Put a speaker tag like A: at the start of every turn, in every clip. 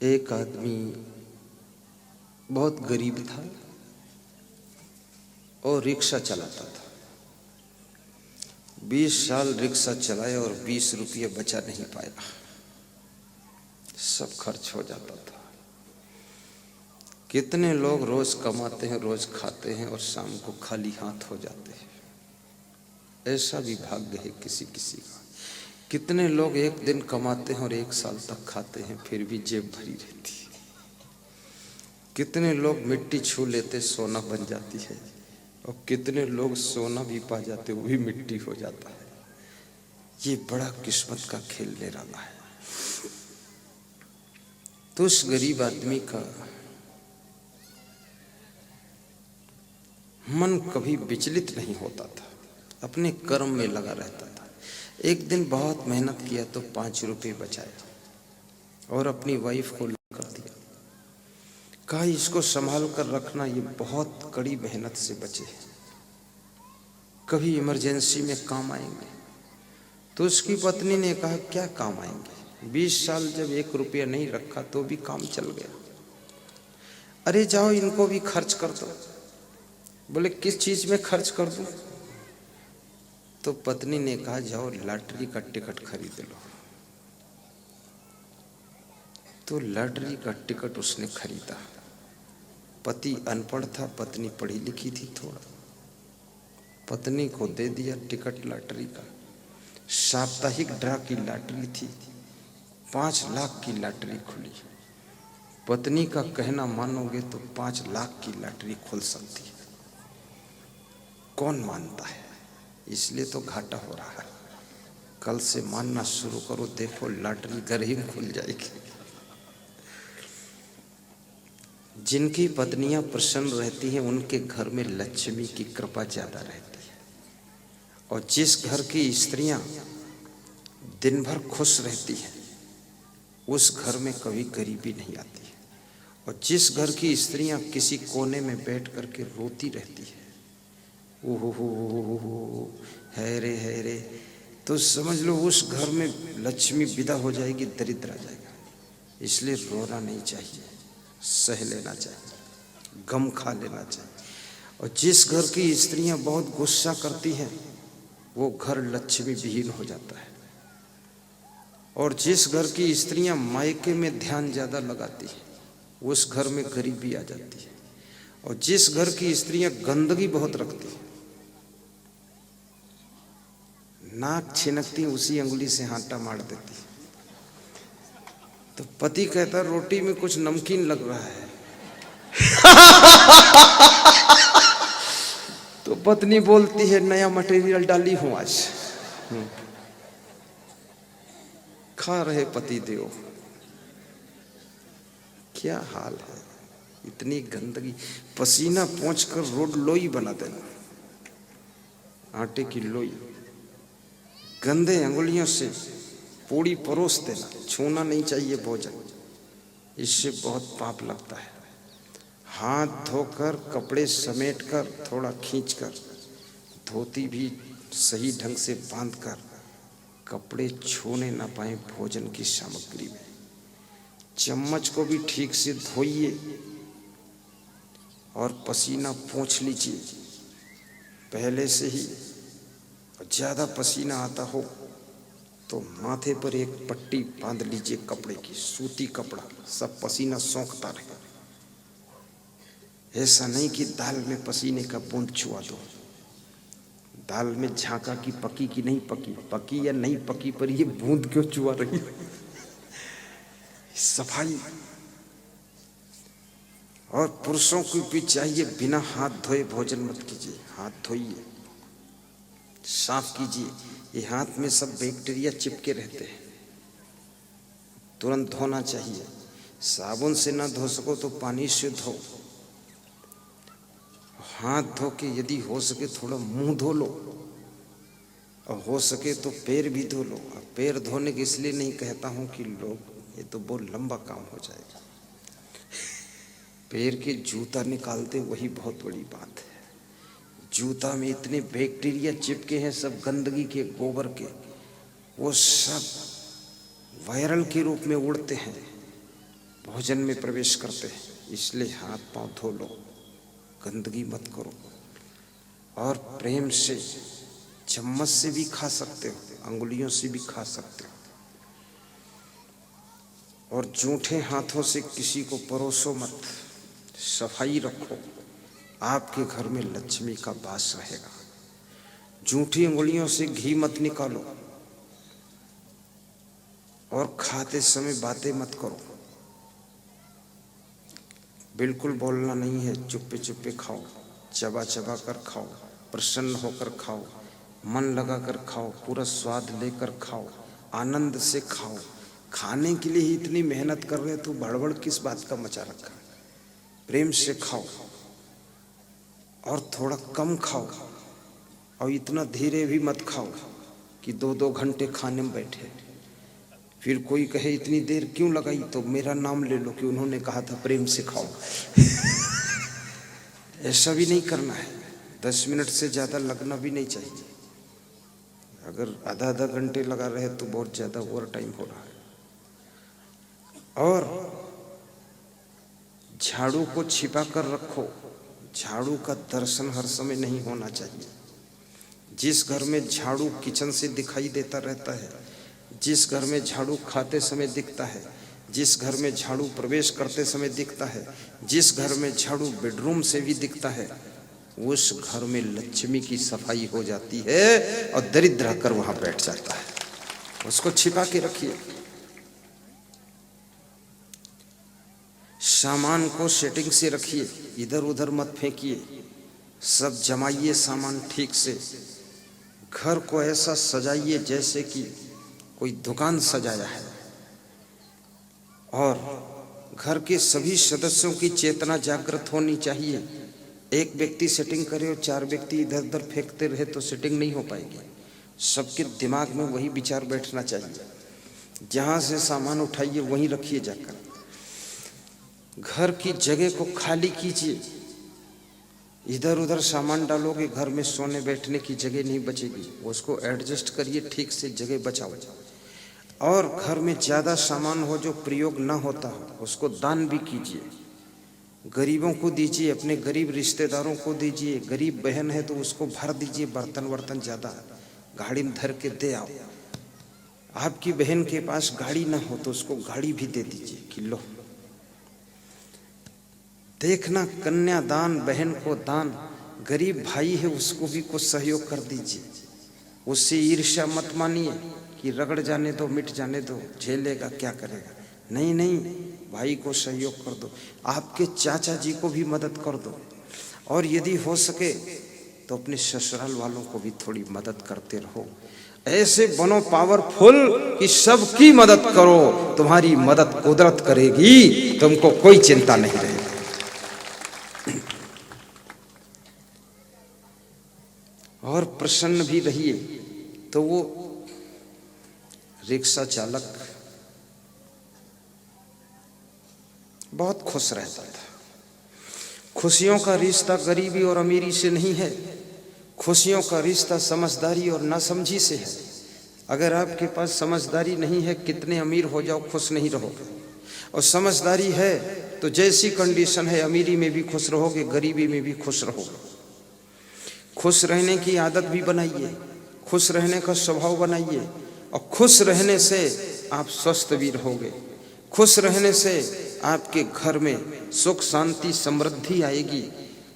A: एक आदमी बहुत गरीब था और रिक्शा चलाता था। 20 साल रिक्शा चलाया और 20 रुपये बचा नहीं पाया, सब खर्च हो जाता था। कितने लोग रोज कमाते हैं, रोज खाते हैं और शाम को खाली हाथ हो जाते हैं। ऐसा भी भाग्य है किसी किसी का। कितने लोग एक दिन कमाते हैं और 1 साल तक खाते हैं, फिर भी जेब भरी रहती है। कितने लोग मिट्टी छू लेते, सोना बन जाती है, और कितने लोग सोना भी पा जाते, वो भी मिट्टी हो जाता है। ये बड़ा किस्मत का खेल निराला है। तो उस गरीब आदमी का मन कभी विचलित नहीं होता था, अपने कर्म में लगा रहता था। एक दिन बहुत मेहनत किया तो 5 रुपये बचाया और अपनी वाइफ को ला कर दिया। कहा इसको संभाल कर रखना, ये बहुत कड़ी मेहनत से बचे, कभी इमरजेंसी में काम आएंगे। तो उसकी पत्नी ने कहा क्या काम आएंगे, 20 साल जब 1 रुपया नहीं रखा तो भी काम चल गया। अरे जाओ इनको भी खर्च कर दो। बोले किस चीज में खर्च कर दूं? तो पत्नी ने कहा जाओ लॉटरी का टिकट खरीद लो। तो लॉटरी का टिकट उसने खरीदा। पति अनपढ़ था, पत्नी पढ़ी लिखी थी थोड़ा। पत्नी को दे दिया टिकट लॉटरी का। साप्ताहिक ड्रा की लॉटरी थी, 5 लाख की लॉटरी खुली। पत्नी का कहना मानोगे तो 5 लाख की लॉटरी खुल सकती है। कौन मानता है? इसलिए तो घाटा हो रहा है। कल से मानना शुरू करो, देखो लॉटरी घर ही खुल जाएगी। जिनकी पत्नियां प्रसन्न रहती हैं उनके घर में लक्ष्मी की कृपा ज्यादा रहती है। और जिस घर की स्त्रियां दिन भर खुश रहती हैं उस घर में कभी गरीबी नहीं आती है। और जिस घर की स्त्रियां किसी कोने में बैठ करके रोती रहती है, ओहो है रे, तो समझ लो उस घर में लक्ष्मी विदा हो जाएगी, दरिद्र आ जाएगा। इसलिए रोना नहीं चाहिए, सह लेना चाहिए, गम खा लेना चाहिए। और जिस घर की स्त्रियां बहुत गुस्सा करती हैं वो घर लक्ष्मी विहीन हो जाता है। और जिस घर की स्त्रियां मायके में ध्यान ज्यादा लगाती हैं उस घर में गरीबी आ जाती है। और जिस घर की स्त्रियां गंदगी बहुत रखती हैं, नाक छिनकती उसी अंगुली से आटा मार देती, तो पति कहता रोटी में कुछ नमकीन लग रहा है। तो पत्नी बोलती है नया मटेरियल डाली हूं आज। खा रहे पति देव, क्या हाल है। इतनी गंदगी, पसीना पोंछकर रोड लोई बना देना, आटे की लोई। गंदे अंगुलियों से पूड़ी परोस देना, छूना नहीं चाहिए भोजन, इससे बहुत पाप लगता है। हाथ धोकर, कपड़े समेटकर, थोड़ा खींचकर, धोती भी सही ढंग से बांधकर, कपड़े छूने ना पाए भोजन की सामग्री में। चम्मच को भी ठीक से धोइए और पसीना पोंछ लीजिए पहले से ही। ज्यादा पसीना आता हो तो माथे पर एक पट्टी बांध लीजिए कपड़े की, सूती कपड़ा, सब पसीना सोखता रहे। ऐसा नहीं कि दाल में पसीने का बूंद छुआ दो। दाल में झांका की पकी कि नहीं पकी, पकी या नहीं पकी पर ये बूंद क्यों चुआ रही है। सफाई। और पुरुषों को भी चाहिए बिना हाथ धोए भोजन मत कीजिए, हाथ धोइए, साफ कीजिए। ये हाथ में सब बैक्टीरिया चिपके रहते हैं, तुरंत धोना चाहिए। साबुन से ना धो सको तो पानी से धो। हाथ धो के यदि हो सके थोड़ा मुंह धो लो, और हो सके तो पैर भी धो लो। पैर धोने के इसलिए नहीं कहता हूं कि लोग, ये तो बहुत लंबा काम हो जाएगा। पैर के जूता निकालते वही बहुत बड़ी बात है। जूता में इतने बैक्टीरिया चिपके हैं, सब गंदगी के, गोबर के, वो सब वायरल के रूप में उड़ते हैं। भोजन में प्रवेश करते हैं, इसलिए हाथ पांव धो लो, गंदगी मत करो। और प्रेम से चम्मच से भी खा सकते हो, अंगुलियों से भी खा सकते हो। और जूठे हाथों से किसी को परोसो मत, सफाई रखो, आपके घर में लक्ष्मी का वास रहेगा। जूठी अंगुलियों से घी मत निकालो और खाते समय बातें मत करो। बिल्कुल बोलना नहीं है, चुप्पे चुप्पे खाओ, चबा चबा कर खाओ, प्रसन्न होकर खाओ, मन लगा कर खाओ, पूरा स्वाद लेकर खाओ, आनंद से खाओ। खाने के लिए ही इतनी मेहनत कर रहे तो बड़बड़ किस बात का मचा रखा। प्रेम से खाओ और थोड़ा कम खाओ, और इतना धीरे भी मत खाओ कि 2-2 घंटे खाने में बैठे, फिर कोई कहे इतनी देर क्यों लगाई, तो मेरा नाम ले लो कि उन्होंने कहा था प्रेम से खाओ। ऐसा भी नहीं करना है, 10 मिनट से ज़्यादा लगना भी नहीं चाहिए। अगर आधा घंटे लगा रहे तो बहुत ज़्यादा ओवर टाइम हो रहा है। और झाड़ू को छिपा कर रखो, झाड़ू का दर्शन हर समय नहीं होना चाहिए। जिस घर में झाड़ू किचन से दिखाई देता रहता है, जिस घर में झाड़ू खाते समय दिखता है, जिस घर में झाड़ू प्रवेश करते समय दिखता है, जिस घर में झाड़ू बेडरूम से भी दिखता है, उस घर में लक्ष्मी की सफाई हो जाती है और दरिद्र आकर वहां बैठ जाता है। उसको छिपा के रखिए। सामान को सेटिंग से रखिए, इधर उधर मत फेंकिए, सब जमाइए सामान ठीक से। घर को ऐसा सजाइए जैसे कि कोई दुकान सजाया है। और घर के सभी सदस्यों की चेतना जागृत होनी चाहिए। एक व्यक्ति सेटिंग करे और 4 व्यक्ति इधर उधर फेंकते रहे तो सेटिंग नहीं हो पाएगी। सबके दिमाग में वही विचार बैठना चाहिए। जहां से सामान उठाइए वहीं रखिए जाकर। घर की जगह को खाली कीजिए। इधर उधर सामान डालोगे, घर में सोने बैठने की जगह नहीं बचेगी। उसको एडजस्ट करिए, ठीक से जगह बचाओ। और घर में ज़्यादा सामान हो जो प्रयोग ना होता हो, उसको दान भी कीजिए। गरीबों को दीजिए, अपने गरीब रिश्तेदारों को दीजिए। गरीब बहन है तो उसको भर दीजिए, बर्तन वर्तन ज़्यादा गाड़ी में धर के दे आओ। आपकी बहन के पास गाड़ी ना हो तो उसको गाड़ी भी दे दीजिए कि लो। देखना, कन्यादान, बहन को दान, गरीब भाई है उसको भी कुछ सहयोग कर दीजिए। उससे ईर्ष्या मत मानिए कि रगड़ जाने दो, मिट जाने दो, झेलेगा क्या करेगा। नहीं नहीं, भाई को सहयोग कर दो। आपके चाचा जी को भी मदद कर दो। और यदि हो सके तो अपने ससुराल वालों को भी थोड़ी मदद करते रहो। ऐसे बनो पावरफुल कि सबकी मदद करो। तुम्हारी मदद कुदरत करेगी, तुमको कोई चिंता नहीं रहेगी। और प्रसन्न भी रहिए। तो वो रिक्शा चालक बहुत खुश रहता था। खुशियों का रिश्ता गरीबी और अमीरी से नहीं है, खुशियों का रिश्ता समझदारी और नासमझी से है। अगर आपके पास समझदारी नहीं है, कितने अमीर हो जाओ खुश नहीं रहोगे। और समझदारी है तो जैसी कंडीशन है, अमीरी में भी खुश रहोगे, गरीबी में भी खुश रहोगे। खुश रहने की आदत भी बनाइए, खुश रहने का स्वभाव बनाइए। और खुश रहने से आप स्वस्थ भी रहोगे। खुश रहने से आपके घर में सुख शांति समृद्धि आएगी।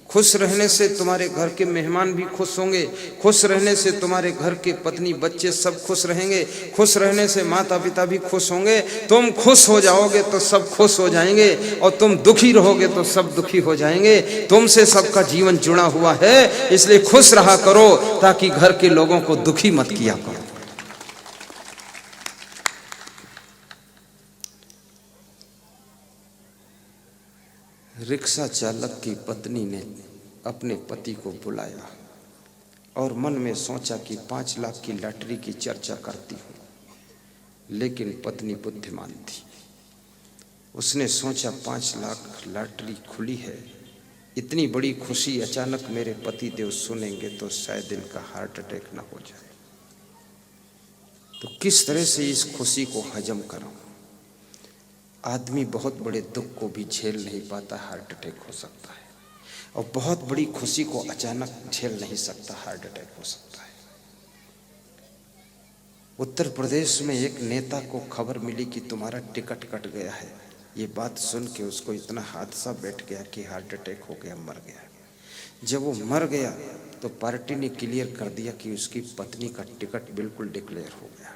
A: खुश रहने से तुम्हारे घर के मेहमान भी खुश होंगे। खुश रहने से तुम्हारे घर के पत्नी बच्चे सब खुश रहेंगे। खुश रहने से माता पिता भी खुश होंगे। तुम खुश हो जाओगे तो सब खुश हो जाएंगे, और तुम दुखी रहोगे तो सब दुखी हो जाएंगे। तुमसे सबका जीवन जुड़ा हुआ है, इसलिए खुश रहा करो ताकि घर के लोगों को दुखी मत किया करो। रिक्शा चालक की पत्नी ने अपने पति को बुलाया और मन में सोचा कि 5 लाख की लॉटरी की चर्चा करती हूँ। लेकिन पत्नी बुद्धिमान थी। उसने सोचा 5 लाख लॉटरी खुली है, इतनी बड़ी खुशी अचानक मेरे पति देव सुनेंगे तो शायद इनका हार्ट अटैक ना हो जाए। तो किस तरह से इस खुशी को हजम करूं। आदमी बहुत बड़े दुख को भी झेल नहीं पाता, हार्ट अटैक हो सकता है। और बहुत बड़ी खुशी को अचानक झेल नहीं सकता, हार्ट अटैक हो सकता है। उत्तर प्रदेश में एक नेता को खबर मिली कि तुम्हारा टिकट कट गया है। ये बात सुन के उसको इतना हादसा बैठ गया कि हार्ट अटैक हो गया, मर गया। जब वो मर गया तो पार्टी ने क्लियर कर दिया कि उसकी पत्नी का टिकट बिल्कुल डिक्लेयर हो गया।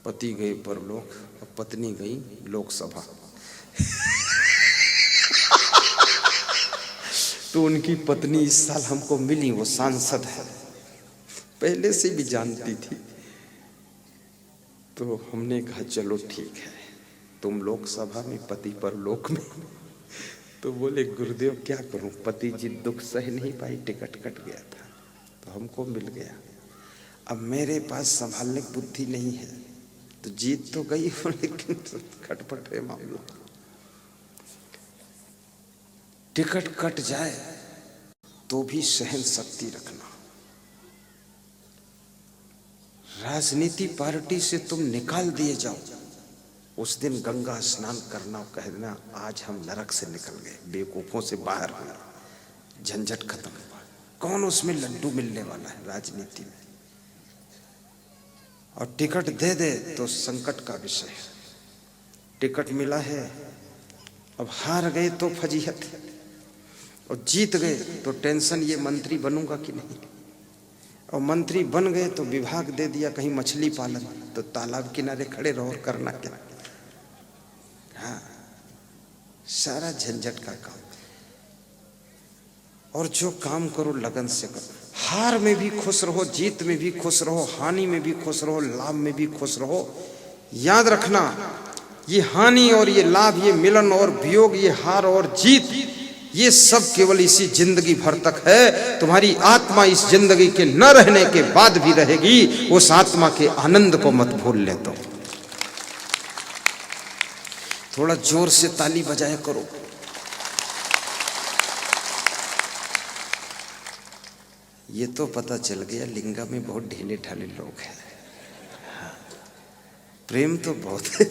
A: पति गए परलोक और पत्नी गई लोकसभा। तो उनकी पत्नी इस साल हमको मिली, वो सांसद है, पहले से भी जानती थी। तो हमने कहा चलो ठीक है, तुम लोकसभा में, पति परलोक में। तो बोले गुरुदेव क्या करूं, पति जी दुख सह नहीं पाई, टिकट कट गया था तो हमको मिल गया। अब मेरे पास संभालने की बुद्धि नहीं है, तो जीत तो गई हो लेकिन खटपट है मामला। टिकट कट जाए तो भी सहन शक्ति रखना। राजनीति पार्टी से तुम निकाल दिए जाओ, उस दिन गंगा स्नान करना और कह देना आज हम नरक से निकल गए, बेवकूफों से बाहर हुए, झंझट खत्म। कौन उसमें लड्डू मिलने वाला है राजनीति में। और टिकट दे दे तो संकट का विषय है। टिकट मिला है, अब हार गए तो फजीहत है, और जीत गए तो टेंशन, ये मंत्री बनूंगा कि नहीं। और मंत्री बन गए तो विभाग दे दिया कहीं मछली पालन, तो तालाब किनारे खड़े रहो और करना क्या। हाँ, सारा झंझट का काम। और जो काम करो लगन से करो। हार में भी खुश रहो, जीत में भी खुश रहो, हानि में भी खुश रहो, लाभ में भी खुश रहो। याद रखना, ये हानि और ये लाभ, ये मिलन और वियोग, ये हार और जीत, ये सब केवल इसी जिंदगी भर तक है। तुम्हारी आत्मा इस जिंदगी के न रहने के बाद भी रहेगी। उस आत्मा के आनंद को मत भूल ले। तो थोड़ा जोर से ताली बजाया करो। ये तो पता चल गया लिंगा में बहुत ढीले ढाले लोग हैं। हाँ, प्रेम तो बहुत है।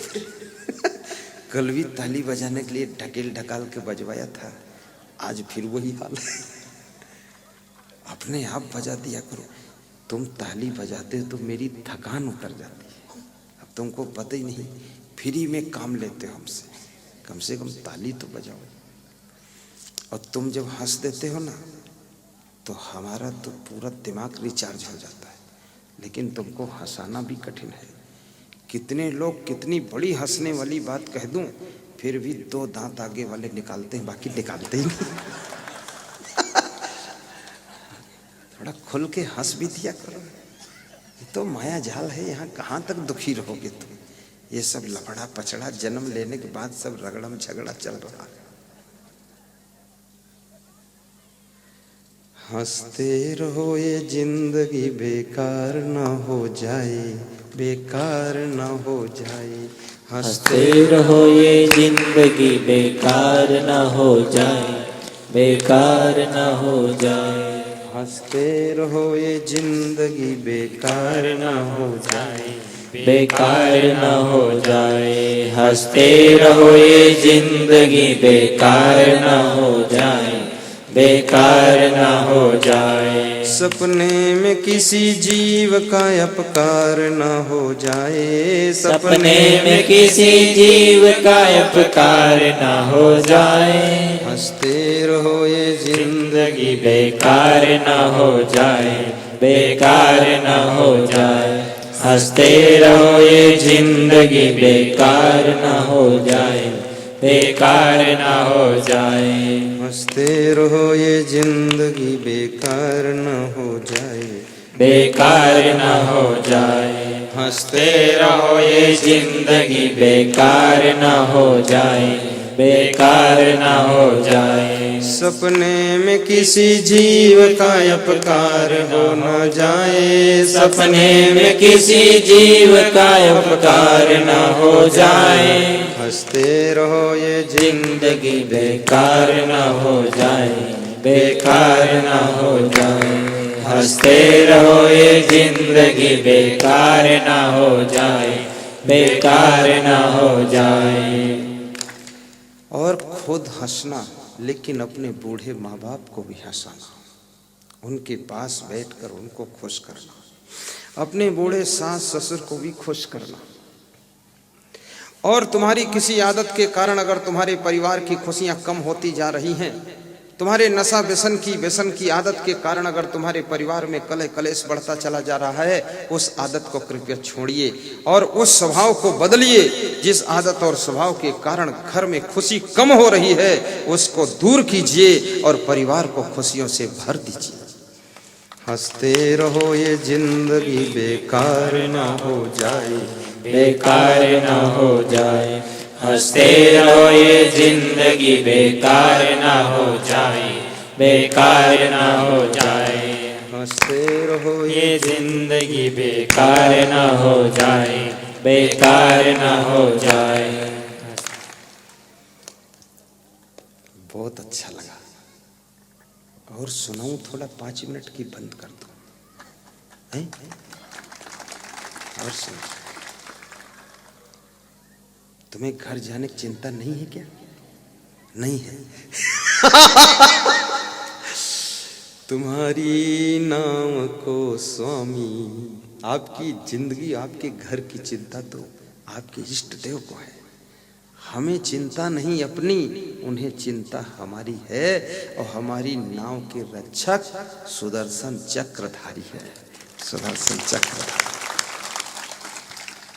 A: कल भी ताली बजाने के लिए ढकेल ढकाल के बजवाया था, आज फिर वही हाल है। अपने आप बजा दिया करो। तुम ताली बजाते हो तो मेरी थकान उतर जाती है। अब तुमको पता ही नहीं, फ्री में काम लेते हो हमसे, कम से कम ताली तो बजाओ। और तुम जब हंस देते हो ना तो हमारा तो पूरा दिमाग रिचार्ज हो जाता है। लेकिन तुमको हंसाना भी कठिन है। कितने लोग कितनी बड़ी हंसने वाली बात कह दूं, फिर भी 2 दांत आगे वाले निकालते हैं, बाकी निकालते ही नहीं। थोड़ा खुल के हंस भी दिया करो। ये तो माया जाल है, यहाँ कहाँ तक दुखी रहोगे तुम। ये सब लफड़ा पचड़ा जन्म लेने के बाद सब रगड़म झगड़ा चल रहा है। हंसते रहो ये जिंदगी बेकार ना हो जाए, बेकार ना हो जाए।
B: हंसते रहो ये जिंदगी बेकार ना हो जाए, बेकार ना हो जाए।
A: हंसते रहो ये जिंदगी बेकार ना हो जाए,
B: बेकार ना हो जाए। हंसते रहो ये जिंदगी बेकार ना हो जाए, बेकार ना हो जाए।
A: सपने में किसी जीव का अपकार न हो जाए,
B: सपने में किसी जीव का अपकार ना हो जाए।
A: हंसते रहो ये
B: जिंदगी बेकार ना हो जाए, बेकार ना हो जाए। हंसते रहो ये जिंदगी बेकार ना हो जाए, बेकार ना हो जाए।
A: हंसते रहो ये जिंदगी बेकार न हो जाए,
B: बेकार ना हो जाए। हंसते रहो ये जिंदगी बेकार ना हो जाए, बेकार ना हो जाए।
A: सपने में किसी जीव का अपकार हो न जाए,
B: सपने में किसी जीव का अपकार ना हो जाए।
A: हंसते रहो ये
B: जिंदगी बेकार ना हो जाए, बेकार ना हो जाए। हंसते रहो ये जिंदगी बेकार ना हो जाए, बेकार न हो जाए।
A: और खुद हंसना, लेकिन अपने बूढ़े माँ बाप को भी हंसाना, उनके पास बैठकर उनको खुश करना, अपने बूढ़े सास ससुर को भी खुश करना। और तुम्हारी किसी आदत के कारण अगर तुम्हारे परिवार की खुशियां कम होती जा रही हैं, तुम्हारे नशा व्यसन की आदत के कारण अगर तुम्हारे परिवार में कलह कलेश बढ़ता चला जा रहा है, उस आदत को कृपया छोड़िए और उस स्वभाव को बदलिए। जिस आदत और स्वभाव के कारण घर में खुशी कम हो रही है, उसको दूर कीजिए और परिवार को खुशियों से भर दीजिए। हंसते रहो ये जिंदगी बेकार ना हो जाए,
B: बेकार न हो जाए। हंसते रहो ये जिंदगी बेकार न हो जाए, बेकार न हो जाए।
A: हंसते रहो
B: ये जिंदगी बेकार न हो जाए, बेकार न हो जाए।
A: बहुत अच्छा लगा। और सुनाऊं थोड़ा, 5 मिनट की बंद कर दो हैं? और सुनो, तुम्हें घर जाने की चिंता नहीं है क्या? नहीं है? तुम्हारी नाम को स्वामी, आपकी जिंदगी आपके घर की चिंता तो आपके इष्ट देव को है। हमें चिंता नहीं अपनी, उन्हें चिंता हमारी है। और हमारी नाव के रक्षक सुदर्शन चक्रधारी है, सुदर्शन चक्रधारी।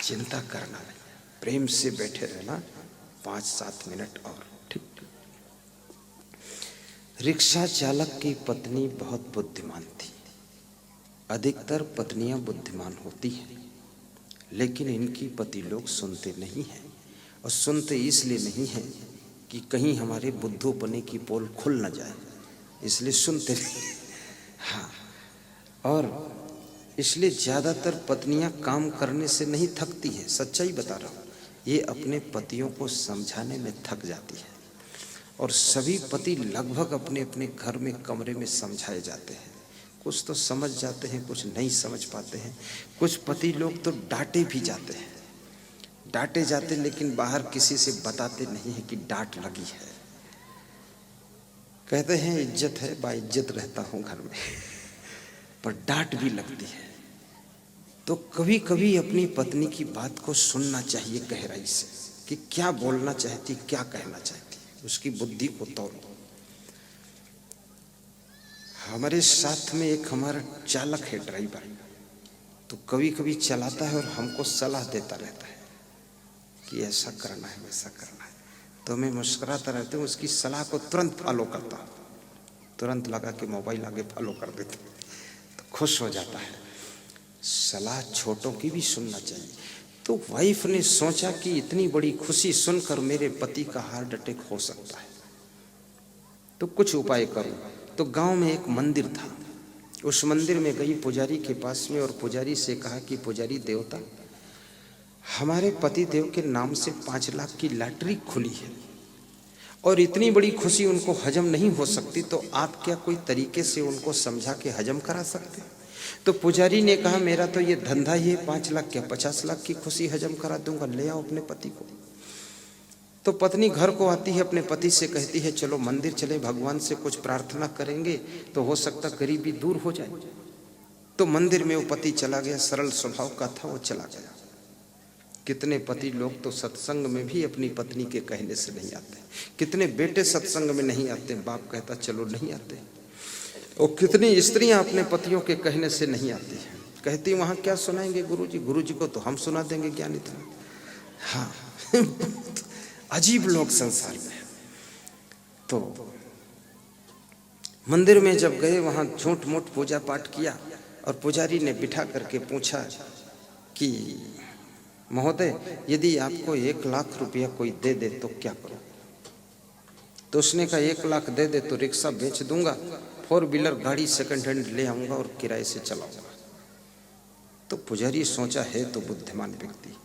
A: चिंता करना नहीं, प्रेम से बैठे रहना 5-7 मिनट और, ठीक। रिक्शा चालक की पत्नी बहुत बुद्धिमान थी। अधिकतर पत्नियां बुद्धिमान होती हैं, लेकिन इनकी पति लोग सुनते नहीं हैं। और सुनते इसलिए नहीं हैं कि कहीं हमारे बुद्धूपने की पोल खुल न जाए, इसलिए सुनते नहीं। हाँ, और इसलिए ज़्यादातर पत्नियां काम करने से नहीं थकती हैं, सच्चाई बता रहा हूँ। ये अपने पतियों को समझाने में थक जाती है। और सभी पति लगभग अपने अपने घर में कमरे में समझाए जाते हैं। कुछ तो समझ जाते हैं, कुछ नहीं समझ पाते हैं। कुछ पति लोग तो डांटे भी जाते हैं, डांटे जाते, लेकिन बाहर किसी से बताते नहीं है कि डांट लगी है। कहते हैं इज्जत है, बाइज्जत रहता हूँ घर में, पर डांट भी लगती है। तो कभी कभी अपनी पत्नी की बात को सुनना चाहिए गहराई से, कि क्या बोलना चाहती, क्या कहना चाहती, उसकी बुद्धि को तोड़ो। हमारे साथ में एक हमारा चालक है, ड्राइवर, तो कभी कभी चलाता है और हमको सलाह देता रहता है कि ऐसा करना है, वैसा करना है। तो मैं मुस्कुराता रहता हूँ, उसकी सलाह को तुरंत फॉलो करता हूँ, तुरंत लगा के मोबाइल आगे फॉलो कर देता हूँ, तो खुश हो जाता है। सलाह छोटों की भी सुनना चाहिए। तो वाइफ ने सोचा कि इतनी बड़ी खुशी सुनकर मेरे पति का हार्ट अटैक हो सकता है, तो कुछ उपाय करूं। तो गांव में एक मंदिर था, उस मंदिर में गई पुजारी के पास में, और पुजारी से कहा कि पुजारी देवता, हमारे पति देव के नाम से 5 लाख की लॉटरी खुली है और इतनी बड़ी खुशी उनको हजम नहीं हो सकती, तो आप क्या कोई तरीके से उनको समझा के हजम करा सकते? तो पुजारी ने कहा, मेरा तो ये धंधा ही है, 5 लाख क्या 50 लाख की खुशी हजम करा दूंगा, ले आओ अपने पति को। तो पत्नी घर को आती है, अपने पति से कहती है, चलो मंदिर चले, भगवान से कुछ प्रार्थना करेंगे तो हो सकता गरीबी दूर हो जाए। तो मंदिर में वो पति चला गया, सरल स्वभाव का था, वो चला गया। कितने पति लोग तो सत्संग में भी अपनी पत्नी के कहने से नहीं आते, कितने बेटे सत्संग में नहीं आते, बाप कहता चलो नहीं आते। और कितनी स्त्रियां अपने पतियों के कहने से नहीं आती हैं, कहती वहां क्या सुनाएंगे गुरुजी, गुरुजी को तो हम सुना देंगे ज्ञान इतना। हाँ अजीब लोग संसार में। तो मंदिर में जब गए, वहां झूठ मूठ पूजा पाठ किया, और पुजारी ने बिठा करके पूछा कि महोदय, यदि आपको 1 लाख रुपया कोई दे दे तो क्या करो? तो उसने कहा, 1 लाख दे दे तो रिक्शा बेच दूंगा, 4 व्हीलर गाड़ी सेकंड हैंड ले आऊंगा और किराए से चलाऊंगा। तो पुजारी सोचा, है तो बुद्धिमान व्यक्ति,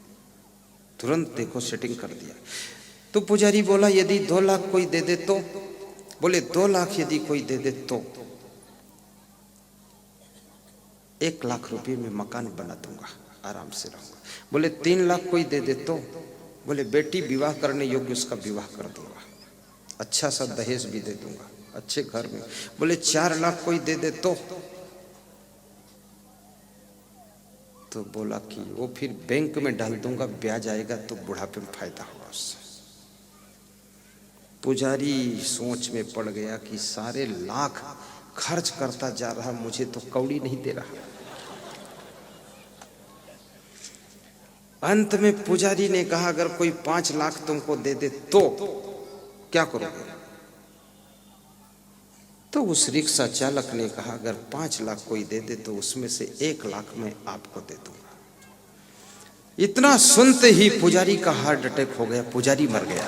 A: तुरंत देखो सेटिंग कर दिया। तो पुजारी बोला, यदि 2 लाख कोई दे दे तो? बोले 2 लाख यदि कोई दे दे तो 1 लाख रुपये में मकान बना दूंगा। आराम से रहूंगा। बोले 3 लाख कोई दे दे तो? बोले बेटी विवाह करने योग्य उसका विवाह कर दूंगा, अच्छा सा दहेज भी दे दूंगा, अच्छे घर में। बोले 4 लाख कोई दे दे तो बोला कि वो फिर बैंक में डाल दूंगा, ब्याज आएगा तो बुढ़ापे में फायदा होगा उससे। पुजारी सोच में पड़ गया कि सारे लाख खर्च करता जा रहा, मुझे तो कौड़ी नहीं दे रहा। अंत में पुजारी ने कहा अगर कोई 5 लाख तुमको दे दे तो क्या करोगे? तो उस रिक्शा चालक ने कहा अगर 5 लाख कोई दे दे तो उसमें से 1 लाख मैं आपको दे दूंगा। इतना सुनते ही पुजारी का हार्ट अटैक हो गया, पुजारी मर गया।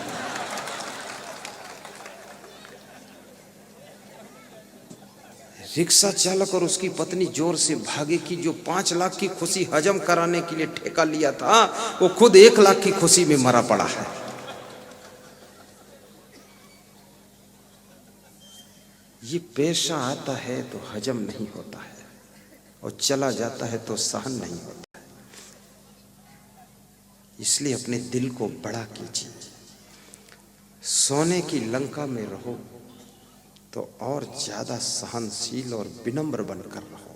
A: रिक्शा चालक और उसकी पत्नी जोर से भागे कि जो 5 लाख की खुशी हजम कराने के लिए ठेका लिया था वो खुद 1 लाख की खुशी में मरा पड़ा है। ये पैसा आता है तो हजम नहीं होता है और चला जाता है तो सहन नहीं होता है। इसलिए अपने दिल को बड़ा कीजिए। सोने की लंका में रहो तो और ज्यादा सहनशील और विनम्र बनकर रहो।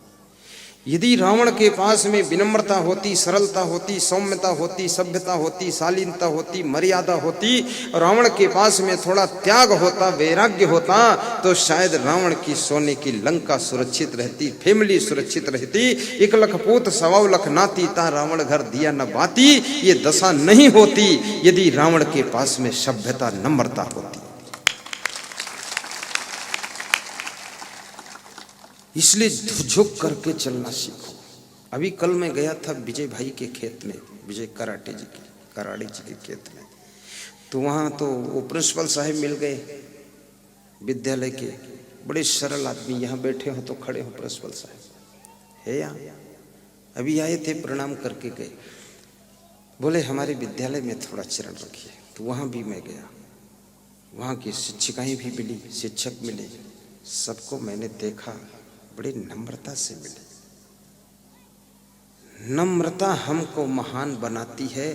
A: यदि रावण के पास में विनम्रता होती, सरलता होती, सौम्यता होती, सभ्यता होती, शालीनता होती, मर्यादा होती, रावण के पास में थोड़ा त्याग होता, वैराग्य होता, तो शायद रावण की सोने की लंका सुरक्षित रहती, फैमिली सुरक्षित रहती। 1 लाख पूत 1.25 लाख नाती, ता रावण घर दिया न बाती। ये दशा नहीं होती यदि रावण के पास में सभ्यता, नम्रता होती। इसलिए झुक करके चलना सीखो। अभी कल मैं गया था विजय भाई के खेत में, विजय कराड़े जी के खेत में। तो वहाँ तो वो प्रिंसिपल साहब मिल गए विद्यालय के, बड़े सरल आदमी। यहाँ बैठे हो तो खड़े हो, प्रिंसिपल साहब है यहाँ, अभी आए थे, प्रणाम करके गए। बोले हमारे विद्यालय में थोड़ा चरण रखिए। तो वहाँ भी मैं गया, वहाँ की शिक्षिकाएं भी मिली, शिक्षक मिले, सबको मैंने देखा, बड़ी नम्रता से मिले। नम्रता हमको महान बनाती है।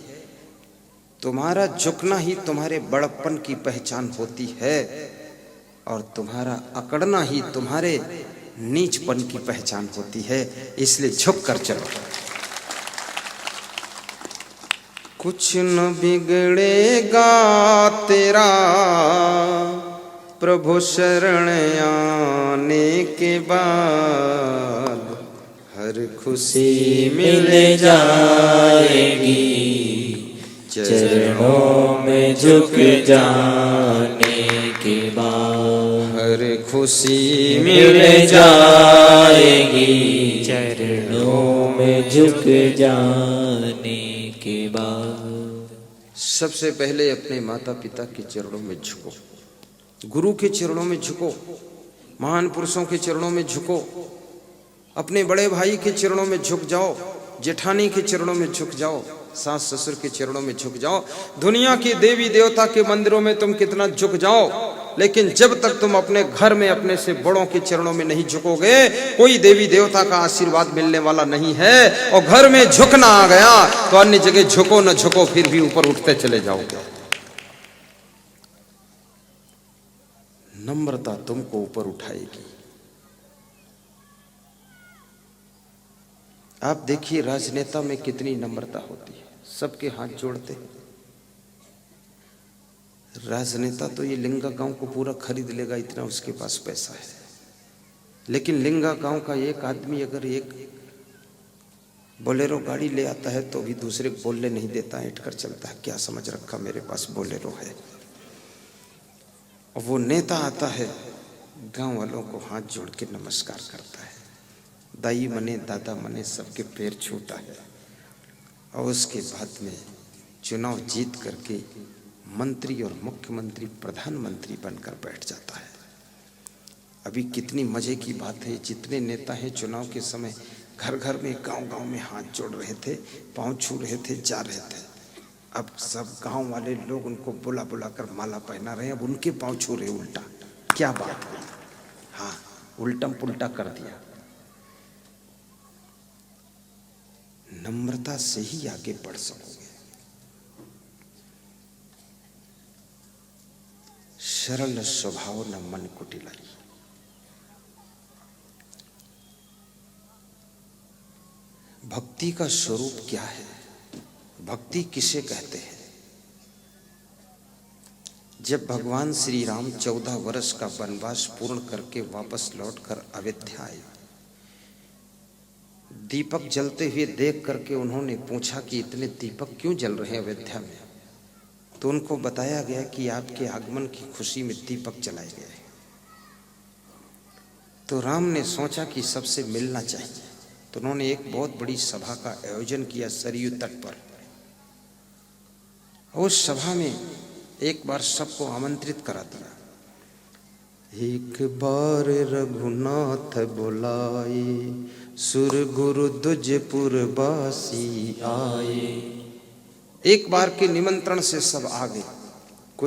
A: तुम्हारा झुकना ही तुम्हारे बड़प्पन की पहचान होती है और तुम्हारा अकड़ना ही तुम्हारे नीचपन की पहचान होती है। इसलिए झुक कर चलो। कुछ न बिगड़ेगा तेरा प्रभु शरण आने के बाद, हर खुशी
B: मिल जाएगी चरणों में झुक जाने के बाद।
A: हर खुशी
B: मिल जाएगी चरणों में झुक जाने के बाद।
A: सबसे पहले अपने माता पिता के चरणों में झुको, गुरु के चरणों में झुको, महान पुरुषों के चरणों में झुको, अपने बड़े भाई के चरणों में झुक जाओ, जेठानी के चरणों में झुक जाओ, सास ससुर के चरणों में झुक जाओ। दुनिया के देवी देवता के मंदिरों में तुम कितना झुक जाओ, लेकिन जब तक तुम अपने घर में अपने से बड़ों के चरणों में नहीं झुकोगे, कोई देवी देवता का आशीर्वाद मिलने वाला नहीं है। और घर में झुकना आ गया तो अन्य जगह झुको न झुको फिर भी ऊपर उठते चले जाओगे। नम्रता तुमको ऊपर उठाएगी। आप देखिए राजनेता में कितनी नम्रता होती है, सबके हाथ जोड़ते हैं। राजनेता तो ये लिंगा गांव को पूरा खरीद लेगा, इतना उसके पास पैसा है। लेकिन लिंगा गांव का एक आदमी अगर एक बोलेरो गाड़ी ले आता है तो भी दूसरे को बोलने नहीं देता, ऐंठ कर चलता है, क्या समझ रखा मेरे पास बोलेरो है। और वो नेता आता है, गांव वालों को हाथ जोड़ के नमस्कार करता है, दाई मने दादा मने सबके पैर छूता है। और उसके बाद में चुनाव जीत करके मंत्री और मुख्यमंत्री प्रधानमंत्री बनकर बैठ जाता है। अभी कितनी मजे की बात है, जितने नेता हैं चुनाव के समय घर घर में गांव गांव में हाथ जोड़ रहे थे, पांव छू रहे थे, जा रहे थे। अब सब गांव वाले लोग उनको बुला बुला कर माला पहना रहे हैं, अब उनके पांव छू रहे उल्टा। क्या बात है, हाँ उल्टम पुल्टा कर दिया। नम्रता से ही आगे बढ़ सकोगे। सरल स्वभाव न मन कुटिलाई। भक्ति का स्वरूप क्या है? भक्ति किसे कहते हैं? जब भगवान श्री राम 14 वर्ष का वनवास पूर्ण करके वापस लौटकर अयोध्या आए, दीपक जलते हुए देख करके उन्होंने पूछा कि इतने दीपक क्यों जल रहे हैं अयोध्या में? तो उनको बताया गया कि आपके आगमन की खुशी में दीपक जलाए गए। तो राम ने सोचा कि सबसे मिलना चाहिए, तो उन्होंने एक बहुत बड़ी सभा का आयोजन किया सरयू तट पर। उस सभा में एक बार सबको आमंत्रित करा दिया। एक बार रघुनाथ बुलाए, सुर गुरु दुजपुर बासी आए। एक बार के निमंत्रण से सब आ गए।